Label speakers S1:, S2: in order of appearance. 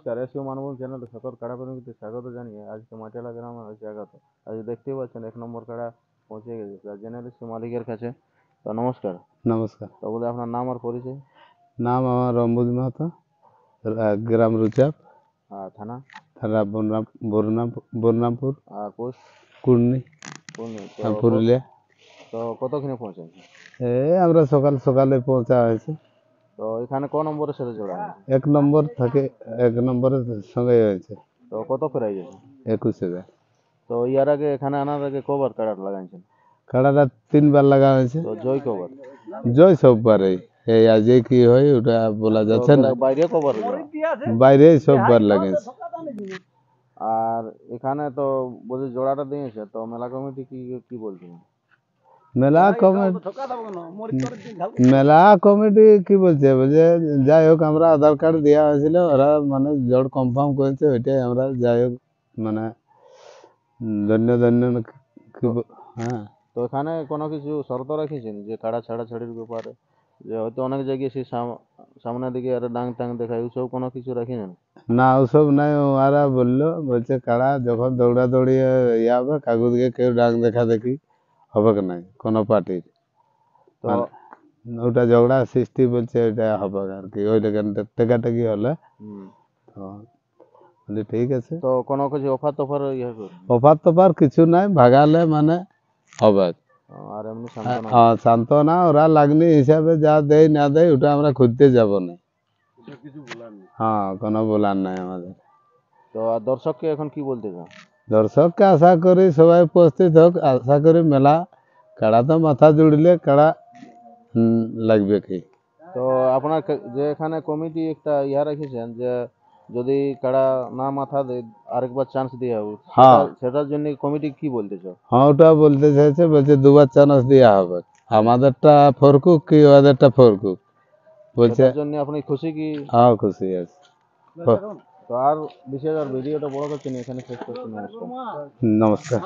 S1: নমস্কার, এসিও মানভূম চ্যানেলে সকল কাড়া প্রেমীকে স্বাগত জানিয়ে আজকে মাটিয়ালা গ্রামে হয়েছে আঘাত। আজ দেখতেই পাচ্ছেন 1 নম্বর কাড়া পৌঁছে গেছে, তার জেনে নিচ্ছি মালিকের কাছে। তো নমস্কার।
S2: নমস্কার।
S1: তো বলে আপনার নাম আর পরিচয়।
S2: নাম আমার রম্বুজ মাহাতো, গ্রাম রুচাপ,
S1: আর থানা।
S2: থানা বরনামপুর,
S1: আর পোস্ট
S2: কুর্নি, পুরুলিয়া।
S1: তো কতক্ষণে পৌঁছেছে?
S2: আমরা সকাল সকালে পৌঁছা হয়েছে।
S1: তো এখানে ক নম্বরের সাথে জোড়া হয়?
S2: 1 নম্বর থাকে, 1 নম্বরের সঙ্গে হয়েছে।
S1: তো কত প্রাইজ আছে?
S2: 21,000।
S1: তো ইয়ার আগে এখানে আনার আগে কবার কাড়া লাগাইছেন?
S2: কাড়াটা 3 বার লাগা হয়েছে।
S1: তো জয় কবার?
S2: জয় সববারই। এই আজকে কি হয় ওটা বলা যাচ্ছে না।
S1: বাইরে কবার?
S2: বাইরে সববার লাগিয়েছে।
S1: আর এখানে তো বলছি জোড়াটা দিয়েছে, তো মেলা কমিটি কি বলছে?
S2: মেলা কমিটি কি বলছে, যাই হোক আমরা আধার কার্ড দেওয়া হয়েছিল, ওরা মানে জোর কনফার্ম করেছে, ওইটাই আমরা যাই হোক মানে ধন্য হ্যাঁ।
S1: তো এখানে কোনো কিছু শর্ত রাখিছেন যে কাড়া ছাড়াছাড়ির ব্যাপারে, যে হয়তো অনেক জায়গায় সেই সামনের দিকে আর ডাং টাং দেখায়, ওইসব কোনো কিছু রাখিছেন?
S2: না, ওসব নাই। ওরা বলছে কাড়া যখন দৌড়াদৌড়ি ইয়ে হবে, কাগজ দিকে কেউ ডাং দেখা দেখি হবে কি নাই কোনো পার্টির। তো ওটা ঝগড়া সৃষ্টি বলছে, ওইটা হবে আর কি, ওই টেকাটেকি হলে। তো বলি ঠিক আছে।
S1: তো কোনো কিছু অফার
S2: অফার টফার কিছু নাই, ভাগালে মানে হবে।
S1: আর এমনি
S2: সান্ত্বনা ওরা লাগনি হিসাবে যা দেয় না দেয় ওটা আমরা খুঁজতে যাব না। হ্যাঁ, কোনো বলার নাই আমাদের।
S1: তো আর দর্শককে এখন কি বলতে চাও?
S2: দর্শককে আশা করি সবাই উপস্থিত হোক, আশা করি মেলা কাড়া তো মাথা জুড়লে কাড়া লাগবে কি।
S1: তো আপনার যে এখানে কমিটি একটা ইয়া রেখেছেন যে যদি কাড়া না মাথা দেয় আরেকবার চান্স দেওয়া হবে, সেটার জন্য কমিটি কি বলতে চাও?
S2: হ্যাঁ, ওটা বলতে চাইছে, বলছে 2বার চান্স দেওয়া হবে, আমাদেরটা ফরকুক কি ওদেরটা ফরকুক বলছে।
S1: জন্য আপনি খুশি কি?
S2: হ্যাঁ, খুশি আছে।
S1: তো আর বিশেষ আর ভিডিওটা বড় করছি না, এখানে শেষ করছি। নমস্কার।
S2: নমস্কার।